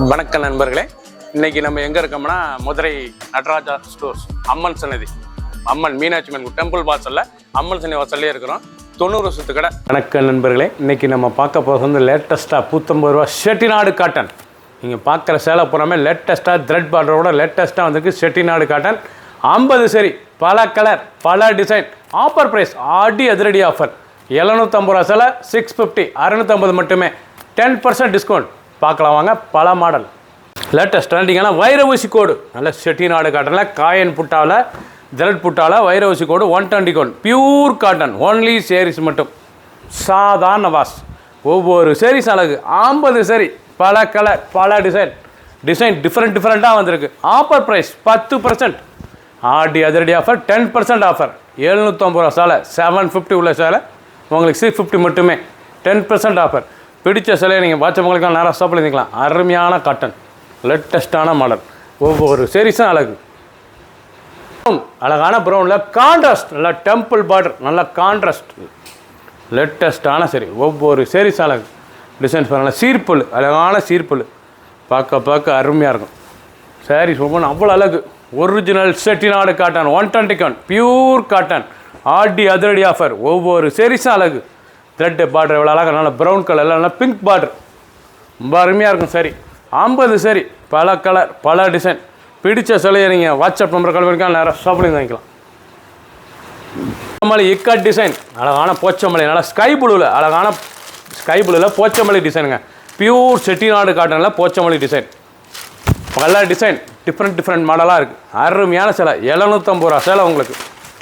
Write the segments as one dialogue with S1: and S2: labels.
S1: வணக்கம் நண்பர்களே, இன்னைக்கு நம்ம எங்கே இருக்கோம்னா மதுரை நடராஜா ஸ்டோர்ஸ் அம்மன் சன்னதி, அம்மன் மீனாட்சி அம்மன் டெம்பிள் வாசலில் அம்மன் சன்னதி வாசல்லே இருக்கிறோம். 90 வருஷத்து கடை. வணக்கம் நண்பர்களே, இன்னைக்கு நம்ம பார்க்க போகிறது வந்து லேட்டஸ்ட்டாக 150 ரூபா செட்டிநாடு காட்டன். நீங்கள் பார்க்குற சேலை பூராமே லேட்டஸ்ட்டாக த்ரெட் பார்டரோட லேட்டஸ்ட்டாக வந்துருக்கு. செட்டிநாடு காட்டன் 50 சரி, பல கலர் பல டிசைன், ஆஃபர் ப்ரைஸ் ஆடி அதிரடி ஆஃபர். 750 ரூபா சேலை 650, 650 மட்டுமே, 10% டிஸ்கவுண்ட். பார்க்கலாம் வாங்க. பல மாடல் லேட்டஸ்ட் ட்ரெண்டிங்கான வைர ஊசி கோடு, நல்ல செட்டிநாடு காட்டனில் காயன் புட்டாவில் ஜெலட் புட்டாவில் வைர ஊசி கோடு 120 கோட், பியூர் காட்டன், ஒன்லி சேரீஸ் மட்டும், சாதாரண வாஸ். ஒவ்வொரு சேரீஸ் அழகு. 50 சரி, பல கலர் பல டிசைன் டிஃப்ரெண்ட்டாக வந்திருக்கு. ஆஃபர் ப்ரைஸ் 10%, ஆடி அதிரடி ஆஃபர் 10% ஆஃபர். 750 ரூபா சேலை 750 உள்ள சேலை உங்களுக்கு 650 மட்டுமே, 10% ஆஃபர். பிடிச்ச சிலையை நீங்கள் வாட்சவங்களுக்கெல்லாம் நேராக ஷாப்பில் இருந்துக்கலாம். அருமையான காட்டன், லேட்டஸ்ட்டான மாடல், ஒவ்வொரு சீரீஸும் அழகு. அழகான ப்ரௌனில் கான்ட்ராஸ்ட், நல்லா டெம்பிள் பார்டர், நல்லா கான்ட்ராஸ்ட், லேட்டஸ்ட்டான சரி, ஒவ்வொரு சீரீஸும் அழகு. டிசைன்ஸ் பாருங்கள், சீர்ப்புல், அழகான சீர்ப்புல், பார்க்க அருமையாக இருக்கும். சாரீஸ் ஒவ்வொன்று அவ்வளோ அழகு. ஒரிஜினல் செட்டிநாடு காட்டன் 120 கோட், பியூர் காட்டன், ஆடி அதிரடி ஆஃபர். ஒவ்வொரு சீரீஸும் அழகு. த்ரெட்டு பார்டர் எவ்வளோ அழகாக, நல்லா ப்ரௌன் கலர், நல்லா பிங்க் பார்டர், ரொம்ப அருமையாக இருக்கும். சரி 50 சரி, பல கலர் பல டிசைன். பிடிச்ச சிலையை நீங்கள் வாட்ஸ்அப் நம்பர் கால் பண்ணிக்கலாம், நேராக ஷாப்பில் வாங்கிக்கலாம். போச்சமல்லி இக்கட் டிசைன், அழகான போச்சமல்லி, நல்லா ஸ்கை ப்ளூவில் போச்சமல்லி டிசைனுங்க. பியூர் செட்டிநாடு காட்டனில் போச்சமல்லி டிசைன், பல டிசைன், டிஃப்ரெண்ட் மாடலாக இருக்குது. அருமையான சிலை. 750 ரூபா சேலை உங்களுக்கு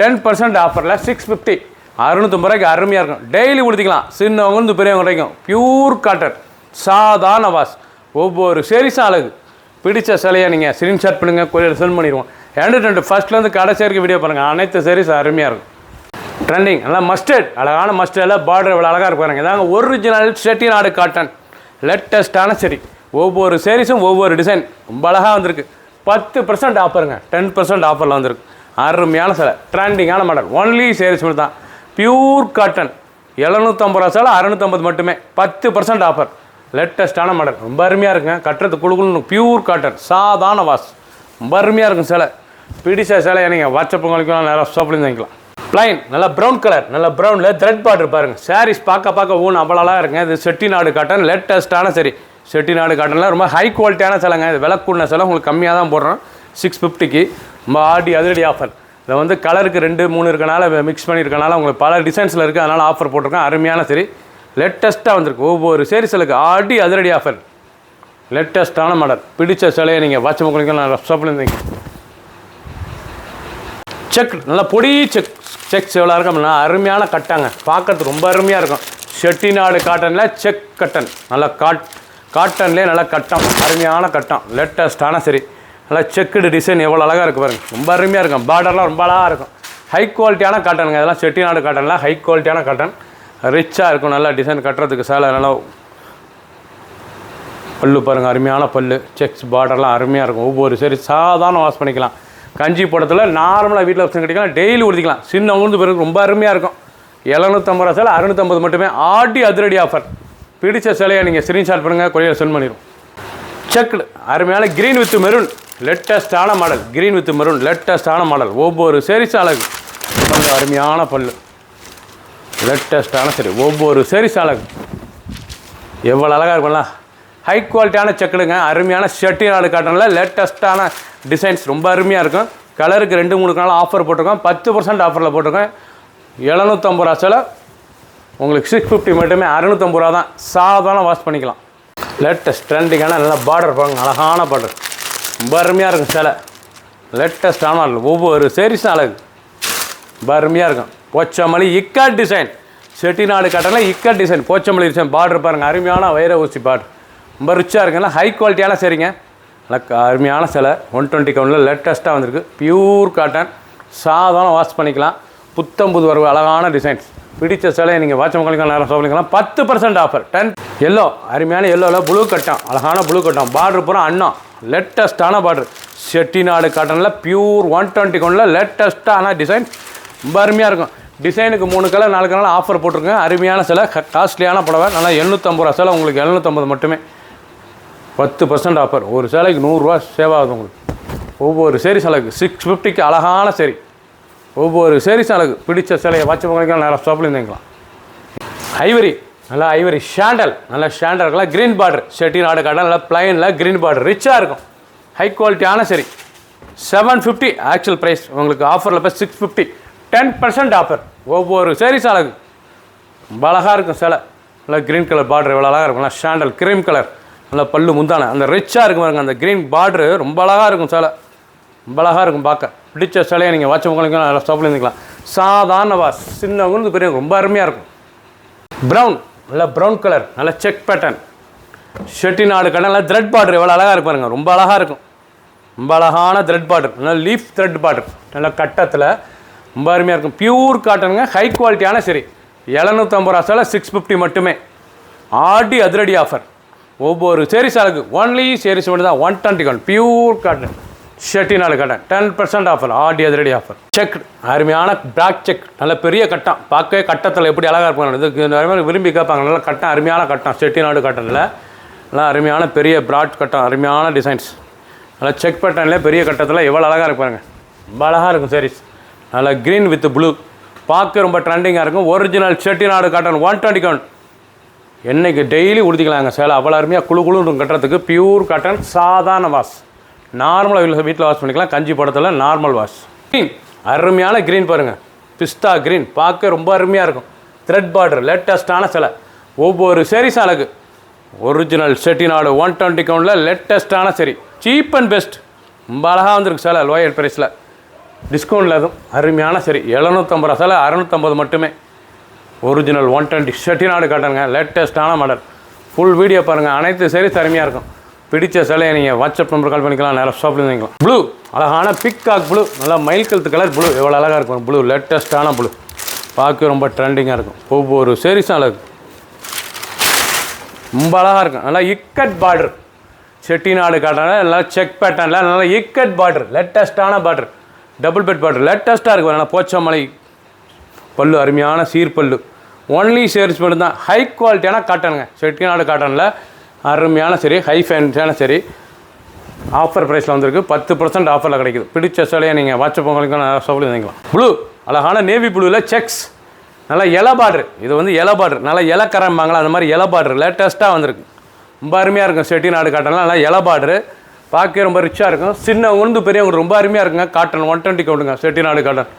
S1: 10% ஆஃபரில் 650, 650 ரூபாய்க்கு அருமையாக இருக்கும். டெய்லி கொடுத்திக்கலாம், சின்னவங்க பெரியவங்க வரைக்கும். பியூர் காட்டன், சாதாரண வாஸ். ஒவ்வொரு சீரீஸும் அழகு. பிடிச்ச சிலையை நீங்கள் ஸ்க்ரீன்ஷாட் பண்ணுங்கள், கொரியர் சென்ட் பண்ணிடுவோம். 2 ஃபஸ்ட்லேருந்து கடைசி வரைக்கும் வீடியோ பாருங்கள். அனைத்து சீரீஸ் அருமையாக இருக்கும். ட்ரெண்டிங், நல்லா மஸ்டர்ட், அழகான மஸ்டர்டில் பார்டர் இவ்வளோ அழகாக இருப்பாருங்க. இதாங்க ஒரிஜினல் செட்டிநாடு காட்டன், லேட்டஸ்ட்டான சரி. ஒவ்வொரு சீரீஸும் ஒவ்வொரு டிசைன் ரொம்ப அழகாக வந்திருக்கு. 10% ஆஃபருங்க, 10% ஆஃபரில் வந்திருக்கு. அருமையான சிலை, ட்ரெண்டிங்கான மாடல், ஒன்லி சீரீஸ் மட்டும் தான். பியூர் காட்டன் 750 ரூபா சேலை 650 மட்டுமே, 10% ஆஃபர். லேட்டஸ்ட்டான மாடல், ரொம்ப அருமையாக இருக்குங்க. கட்டுறது குழுக்குன்னு பியூர் காட்டன், சாதாரண வாஸ், ரொம்ப அருமையாக இருக்கும் சேலை. பிடிச்ச சேலையை நீங்கள் வாட்ஸ்அப் பண்ணிக்கலாம், நேராக ஷாப்லேருந்து வாங்கிக்கலாம். ப்ளைன், நல்லா ப்ரௌன் கலர், நல்லா ப்ரௌனில் த்ரெட் பார்டர் பாருங்கள். சாரீஸ் பார்க்க ஊன் அவ்வளோலாம் இருக்குங்க. இது செட்டிநாடு காட்டன், லேட்டஸ்ட்டான சரி. செட்டிநாடு காட்டனில் ரொம்ப ஹை குவாலிட்டியான சேலைங்க. இது விலை கூடின சேலை, உங்களுக்கு கம்மியாக தான் போடுறோம். 650க்கு ரொம்ப ஆடி அதிரடி ஆஃபர். இதை வந்து கலருக்கு 2, 3 இருக்கனால மிக்ஸ் பண்ணியிருக்கனால உங்களுக்கு பல டிசைன்ஸில் இருக்குது, அதனால் ஆஃபர் போட்டிருக்கேன். அருமையான சரி, லேட்டஸ்ட்டாக வந்திருக்கு. ஒவ்வொரு சீரீஸலுக்கு ஆடி அதிரடி ஆஃபர், லேட்டஸ்ட்டான மாடல். பிடிச்ச சிலையை நீங்கள் வாட்ஸ்அப் பண்ணிக்கலாம், நான் ஷாப்பில் இருந்தீங்க. செக், நல்லா பொடி செக்ஸ் எவ்வளோ இருக்கும்னா அருமையான கட்டாங்க. பார்க்கறதுக்கு ரொம்ப அருமையாக இருக்கும். செட்டிநாடு காட்டனில் செக் கட்டன், நல்லா காட்டன்லேயே நல்லா கட்டம், அருமையான கட்டம், லேட்டஸ்ட்டான சரி. நல்லா செக்குடு டிசைன் எவ்வளோ அழகாக இருக்குது பாருங்கள், ரொம்ப அருமையாக இருக்கும். பார்டர்லாம் ரொம்ப அழகாக இருக்கும். ஹை குவாலிட்டியான காட்டனுங்க. இதெல்லாம் செட்டிநாடு காட்டனில் ஹை குவாலிட்டியான காட்டன், ரிச்சாக இருக்கும். நல்லா டிசைன் கட்டுறதுக்கு சேலை, நல்லா பல்லு பாருங்கள், அருமையான பல்லு, செக்ஸ் பார்டர்லாம் அருமையாக இருக்கும். ஒவ்வொரு சரி சாதாரண வாஷ் பண்ணிக்கலாம். கஞ்சி படத்தில் நார்மலாக வீட்டில் வச்சு கட்டிக்கலாம், டெய்லி உடுத்திக்கலாம். சின்ன உளுந்து பிறகு ரொம்ப அருமையாக இருக்கும். 750 ரூபா சேலை 650 மட்டுமே, ஆடி அதிரடி ஆஃபர். பிடிச்ச சிலையை நீங்கள் ஸ்க்ரீன்ஷாட் பண்ணுங்கள், கொரியர் சென்ட் பண்ணிடுவோம். செக்குடு, அருமையான க்ரீன் வித் மெரூன், லேட்டஸ்ட்டான மாடல். க்ரீன் வித் மெரூன், லேட்டஸ்ட்டான மாடல். ஒவ்வொரு சீரீஸும் அழகு. கொஞ்சம் அருமையான பல்லு, லேட்டஸ்ட்டான சரி. ஒவ்வொரு சீரீஸும் அழகு, எவ்வளோ அழகாக இருக்கும்ல. ஹை குவாலிட்டியான செக்குடுங்க. அருமையான செட்டிநாடு காட்டனில் லேட்டஸ்ட்டான டிசைன்ஸ், ரொம்ப அருமையாக இருக்கும். கலருக்கு 2, 3 நாள் ஆஃபர் போட்டிருக்கோம். 10% ஆஃபரில் போட்டிருக்கோம். 750 ரூபா சேலை உங்களுக்கு 650 மட்டுமே, 650 ரூபா தான். சாதாரண வாஷ் பண்ணிக்கலாம். லேட்டஸ்ட் ட்ரெண்டிங்கான நல்லா பார்டர் பாருங்கள், அழகான பார்டர், ரொம்ப அருமையாக இருக்கும் சேலை. லேட்டஸ்டான மாடல். ஒவ்வொரு சீரீஸும் அழகு, ரொம்ப அருமையாக இருக்கும். போச்சமல்லி இக்கட் டிசைன், செட்டிநாடு காட்டனில் ikat design, Pochampally design. Border பாருங்கள், அருமையான வைர ஊசி பார்டர், ரொம்ப ரிச்சாக இருக்குங்களா. ஹை குவாலிட்டியான சரிங்க, நல்லா அருமையான சேலை. 120 கவுண்டில் லேட்டஸ்ட்டாக வந்திருக்கு. பியூர் காட்டன், சாதாரண வாஷ் பண்ணிக்கலாம். புத்தம்புது வரவு அழகான டிசைன்ஸ். பிடிச்ச சிலையை நீங்கள் வாட்ச் பண்ணிக்கலாம், நேரம் ஷாப்பிங். 10% ஆஃபர். 10 எல்லோ, அருமையான எல்லோவில் ப்ளூ கட்டம், அழகான ப்ளூ கட்டம். பார்டர் பூரா அண்ணா, லேட்டஸ்ட்டான பார்டர். செட்டிநாடு காட்டனில் பியூர் 120 கவுண்டில் லேட்டஸ்ட்டான டிசைன், ரொம்ப அருமையாக இருக்கும். டிசைனுக்கு 3 கலர் 4 கலர் ஆஃபர் போட்டிருக்கேன். அருமையான சிலை, காஸ்ட்லியான புடவை. நல்லா 750 ரூபா சேலை உங்களுக்கு 750 மட்டுமே. 10% ஆஃபர். ஒரு சேலைக்கு 100 ரூபா சேவ் ஆகுது உங்களுக்கு. ஒவ்வொரு சேரீஸ் அழகு 650க்கு அழகான சேரீ. ஒவ்வொரு சேரீஸ் அழகு. பிடிச்ச சேலையை வாட்ச் பண்ணிக்கலாம். நேராக ஷாப்பில் இருந்துக்கலாம். ஐவரி, நல்லா ஐவரி ஷாண்டல், நல்லா ஷாண்டல் இருக்கலாம். க்ரீன் பார்டர், செட்டிநாடு காட்டன், நல்லா பிளைனில் க்ரீன் பார்டர், ரிச்சாக இருக்கும். ஹை குவாலிட்டியான சரி. 750 ஆக்சுவல் ப்ரைஸ். உங்களுக்கு ஆஃபரில் போய் 650, 10% ஆஃபர். ஒவ்வொரு சேரீஸ் அழகு. ரொம்ப அழகாக இருக்கும் சேலை. நல்லா க்ரீன் கலர் பார்டர் எவ்வளோ அழகாக இருக்கும். நல்லா ஷாண்டல் க்ரீம் கலர், நல்லா பல்லு முந்தான அந்த ரிச்சாக இருக்கும் பாருங்க. அந்த க்ரீன் பார்டரு ரொம்ப அழகாக இருக்கும் சேலை. ரொம்ப அழகாக இருக்கும் பார்க்க. பிடிச்ச சேலையை நீங்கள் வாட்ச் உங்களுக்கு நல்லா ஸ்டாப்பில் இருந்துக்கலாம். சாதாரண வாஸ், சின்னவங்க பெரியவங்க ரொம்ப அருமையாக இருக்கும். ப்ரௌன், நல்லா ப்ரௌன் கலர், நல்லா செக் பேட்டர்ன், செட்டிநாடு கடை, நல்லா த்ரெட் பார்டர் எவ்வளோ அழகாக இருக்கு பாருங்க. ரொம்ப அழகாக இருக்கும். ரொம்ப அழகான த்ரெட் பார்டர், நல்லா லீஃப் த்ரெட் பார்டர், நல்லா கட்டத்தில் ரொம்ப அருமையாக இருக்கும். பியூர் காட்டனுங்க, ஹை குவாலிட்டியான சரி. 750 ரூபா சேலை 650 மட்டுமே. ஆடி அதிரடி ஆஃபர். ஒவ்வொரு சேரீஸ் அழகு. ஒன்லி சேரீஸ் மட்டும் தான் 120 pure cotton Chettinad cotton 10% offer. ஆடி அதிரடி ஆஃபர். செக், அருமையான பிளாக் செக், நல்ல பெரிய கட்டம். பார்க்கவே கட்டத்தில் எப்படி அழகாக இருப்பாங்க. இதுக்கு நிறைய பேர் விரும்பி கேட்பாங்க. நல்லா கட்டம், அருமையான கட்டம். செட்டிநாடு காட்டனில் நல்லா அருமையான பெரிய பிராட் கட்டம், அருமையான டிசைன்ஸ். நல்லா செக் பேட்டர்னில் பெரிய கட்டத்தில் எவ்வளோ அழகாக இருப்பாங்க. ரொம்ப அழகாக இருக்கும் சேரீஸ். நல்லா க்ரீன் வித் ப்ளூ, பார்க்க ரொம்ப ட்ரெண்டிங்காக இருக்கும். ஒரிஜினல் செட்டிநாடு காட்டன் 120 என்னைக்கு டெய்லி உடுத்திக்கலாங்க சேலை. அவ்வளோ அருமையாக குழு குழுன்னு கட்டுறதுக்கு. பியூர் காட்டன், சாதாரண வாஷ், நார்மலாக வீட்டில் வாஷ் பண்ணிக்கலாம். கஞ்சி படத்தில் நார்மல் வாஷ். க்ரீன், அருமையான க்ரீன் பாருங்கள். பிஸ்தா க்ரீன், பார்க்க ரொம்ப அருமையாக இருக்கும். த்ரெட் பார்டர், லேட்டஸ்ட்டான சேலை. ஒவ்வொரு சேரீஸ் அழகு. ஒரிஜினல் செட்டிநாடு 120 லேட்டஸ்ட்டான சரி. Cheap and best. ரொம்ப அழகாக வந்துருக்கு சேலை. லோயர் ப்ரைஸில் டிஸ்கவுண்டில் அதுவும் அருமையான சரி. 750 ரூபா சேலை 650 மட்டுமே. ஒரிஜினல் 120 செட்டிநாடு காட்டனுங்க, லேட்டஸ்ட்டான மாடல். ஃபுல் வீடியோ பாருங்கள். அனைத்து சேரீஸ் அருமையாக இருக்கும். பிடிச்ச சேலையை நீங்கள் வாட்ஸ்அப் நம்பர் கால் பண்ணிக்கலாம். நேராக ஷாப்பில் இருந்துக்கலாம். ப்ளூ, அழகான பிக்காக் ப்ளூ, நல்லா மயில் கழுத்து கலர் ப்ளூ எவ்வளோ அழகாக இருக்கும். ப்ளூ லேட்டஸ்ட்டான ப்ளூ, பார்க்க ரொம்ப ட்ரெண்டிங்காக இருக்கும். ஒவ்வொரு சேரீஸும் அழகு. ரொம்ப அழகாக இருக்கும். நல்லா இக்கட் பார்டர், செட்டிநாடு காட்டனில் நல்லா செக் பேட்டர்னில் நல்லா இக்கட் பார்டர், லேட்டஸ்ட்டான பார்டர், டபுள் பெட் பார்டர், லேட்டஸ்ட்டாக இருக்கும். நல்லா போச்சமலை பல்லு, அருமையான சீர்பல்லு. ஒன்லி சேரீஸ் மட்டும் தான். ஹை குவாலிட்டியான காட்டனுங்க. செட்டிநாடு காட்டனில் அருமையான சரி, ஹை ஃபேன்ஸான சரி. ஆஃபர் ப்ரைஸில் வந்திருக்கு. 10% ஆஃபரில் கிடைக்குது. பிடிச்ச சேலையை நீங்கள் வாட்ஸ்அப் உங்களுக்கு நல்லா ஷாப்பில் இருந்துக்கலாம். ப்ளூ, அழகான நேவி ப்ளூவில் செக்ஸ், நல்லா இலை பார்டர். இது வந்து இலை பார்டர், நல்லா இலை கரம்பாங்களா அந்த மாதிரி இலை பார்டர் லேட்டஸ்ட்டாக வந்திருக்கு. ரொம்ப அருமையாக இருக்கும். செட்டிநாடு காட்டனில் நல்லா இலை பார்டரு, பார்க்க ரொம்ப ரிச்சாக இருக்கும். சின்ன உண்டு பெரியவங்க ரொம்ப அருமையாக இருக்குங்க. காட்டன் 120 கவுண்டுங்க. செட்டிநாடு காட்டன்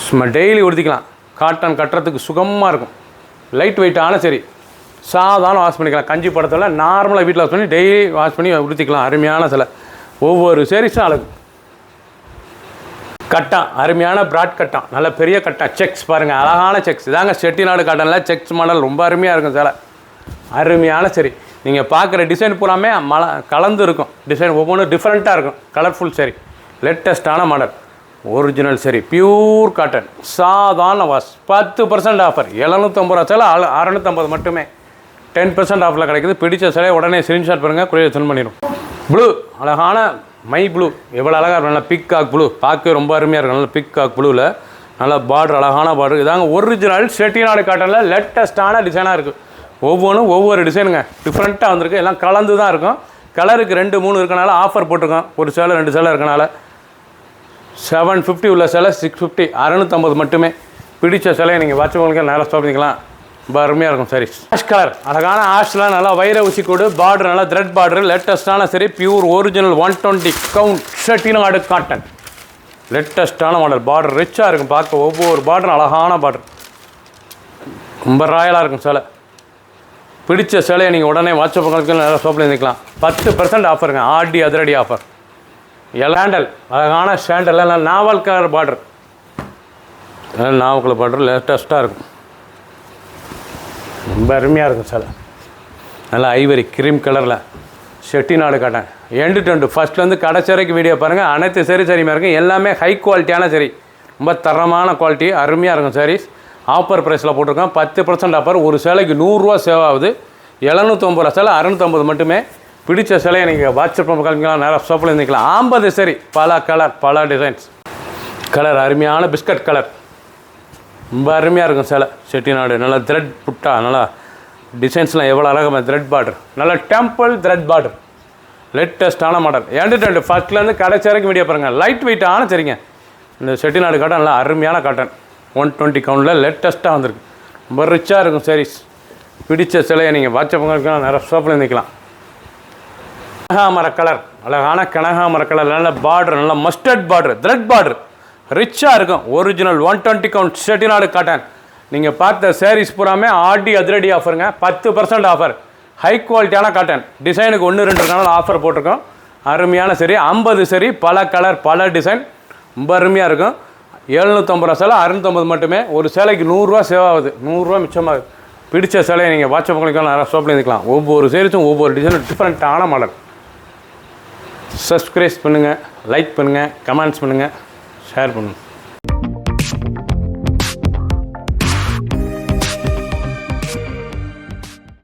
S1: சும்மா டெய்லி உடுத்திக்கலாம். காட்டன் கட்டுறதுக்கு சுகமாக இருக்கும். லைட் வெயிட்டான சரி. சாதாரண வாஷ் பண்ணிக்கலாம். கஞ்சி படத்தில் நார்மலாக வீட்டில் வாஷ் பண்ணி டெய்லி வாஷ் பண்ணி உடுத்திக்கலாம். அருமையான சிலை. ஒவ்வொரு சேரீஸும் அழகு. கட்டம், அருமையான பிராட் கட்டம், நல்ல பெரிய கட்டம். செக்ஸ் பாருங்கள், அழகான செக்ஸ். இதாங்க செட்டிநாடு காட்டனில் செக்ஸ் மாடல். ரொம்ப அருமையாக இருக்கும் சேலை. அருமையான சரி. நீங்கள் பார்க்குற டிசைன் பூராமே கலந்து இருக்கும். டிசைன் ஒவ்வொன்றும் டிஃப்ரெண்ட்டாக இருக்கும். கலர்ஃபுல் சரி, லேட்டஸ்ட்டான மாடல். ஒரிஜினல் சரி, பியூர் காட்டன், சாதாரண வாஷ். 10% ஆஃபர். 750 ரூபா சேலை 650 மட்டுமே. 10% ஆஃபரில் கிடைக்குது. பிடிச்ச சேலை உடனே ஸ்க்ரீன்ஷாட் பண்ணுங்கள், கொரியர் சென்ட் பண்ணிடும். ப்ளூ, அழகான மை ப்ளூ எவ்வளோ அழகாக இருக்கும். நல்லா பிக்காக் ப்ளூ, பார்க்க ரொம்ப அருமையாக இருக்கும். நல்லா பிக்காக் ப்ளூவில் நல்லா பார்டர், அழகான பார்டர். இதாங்க ஒரிஜினல் செட்டிநாடு காட்டனில் லேட்டஸ்ட்டான டிசைனாக இருக்குது. ஒவ்வொன்றும் ஒவ்வொரு டிசைனுங்க, டிஃப்ரெண்ட்டாக வந்திருக்கு. எல்லாம் கலந்து தான் இருக்கும். கலருக்கு 2, 3 இருக்கனால ஆஃபர் போட்டிருக்கோம். ஒரு சேலை 2 சேலை இருக்கனால 750 உள்ள சேலை 650, 650 மட்டுமே. பிடிச்ச சேலையை நீங்கள் வாட்ஸ்அப் நேராக ஸ்டாப் பண்ணிக்கலாம். ரொம்ப அருமையாக இருக்கும். சரி, ஆஷ் கலர், அழகான ஆஷ்லாம் நல்லா வைர ஊசி கோடு பார்டர், நல்லா த்ரெட் பார்டர், லேட்டஸ்ட்டான சரி. Pure original 120 count Chettinad cotton, லேட்டஸ்ட்டான மாடல். பார்டர் ரிச்சாக இருக்கும். பார்க்க ஒவ்வொரு பார்டரும் அழகான பார்டர். ரொம்ப ராயலாக இருக்கும் சேலை. பிடிச்ச சேலையை நீங்கள் உடனே வாட்ஸ்அப் நேராக ஷாப்பில் இருந்துக்கலாம். 10% ஆஃபருங்க. ஆடி அதிரடி ஆஃபர். எலாண்டல், அழகான ஸ்டாண்டல், எல்லாம் நாவல் கலர் பார்டர், நாவல் கலர் பார்டர் லேட்டஸ்ட்டாக இருக்கும். ரொம்ப அருமையாக இருக்கும் சேலை. நல்லா ஐவரி க்ரீம் கலரில் Chettinad cotton. End to end ஃபஸ்ட்லேருந்து கடைசி வரைக்கும் வீடியோ பாருங்கள். அனைத்து சரி சரியுமா இருக்கும். எல்லாமே ஹை குவாலிட்டியான சரி, ரொம்ப தரமான குவாலிட்டி, அருமையாக இருக்கும் சாரீஸ். ஆஃபர் ப்ரைஸில் போட்டிருக்கோம். 10% ஆஃபர். ஒரு சேலைக்கு 100 ரூபா சேவ் ஆகுது. 750 ரூபா சேலை 650 மட்டுமே. பிடிச்ச சேலையை நீங்கள் வாட்ஸ்அப் காமிக்கலாம். நேராக ஷாப்பில் இருந்துக்கலாம். 50 சரி, பல கலர், பல டிசைன்ஸ். கலர் அருமையான பிஸ்கட் கலர், ரொம்ப அருமையாக இருக்கும் சேலை. செட்டிநாடு நல்லா த்ரெட் புட்டா, நல்லா டிசைன்ஸ்லாம் எவ்வளோ அழகாக த்ரெட் பார்டர், நல்ல டெம்பிள் த்ரெட் பார்டர், லேட்டஸ்ட்டான மாடல். எண்டு ஃபஸ்ட்லேருந்து கடைசி வரைக்கும் வீடியோ பாருங்கள். லைட் வெயிட்டான சரிங்க. இந்த செட்டிநாடு காட்டன் நல்லா அருமையான காட்டன் 120 கவுண்டில் லேட்டஸ்ட்டாக வந்திருக்கு. ரொம்ப ரிச்சாக இருக்கும் சாரீஸ். பிடிச்ச சிலையை நீங்கள் வாட்சப்பங்களுக்கு நிறைய ஷாப்பில் இருந்துக்கலாம். கனகாமர கலர், அழகான கனகாமர கலர், நல்ல பார்டர், நல்ல மஸ்டர்ட் பார்டர், த்ரெட் பார்டர், ரிச்சாக இருக்கும். Original 120 count Chettinad cotton. நீங்கள் பார்த்த சாரீஸ் பூராமே ஆடி அதிரடி ஆஃபருங்க. 10% ஆஃபர். ஹை குவாலிட்டியான காட்டன். டிசைனுக்கு 1-2 இருக்கனால ஆஃபர் போட்டிருக்கோம். அருமையான சரி 50 சரி, பல கலர் பல டிசைன், ரொம்ப அருமையாக இருக்கும். 750 ரூபா சேலை, 650 மட்டுமே. ஒரு சேலைக்கு 100 ரூபா சேவ் ஆகுது, 100 ரூபா மிச்சமாகுது. பிடிச்ச சேலையை நீங்கள் வாட்சப்பங்களுக்கு நிறையா ஷாப்பில் இருந்துக்கலாம். ஒவ்வொரு சேரீஸும் ஒவ்வொரு டிசைனும் டிஃப்ரெண்ட்டான மாடல். சப்ஸ்கிரைப் பண்ணுங்கள், லைக் பண்ணுங்கள், கமெண்ட்ஸ் பண்ணுங்கள், ஷேர் பண்ணுங்கள்.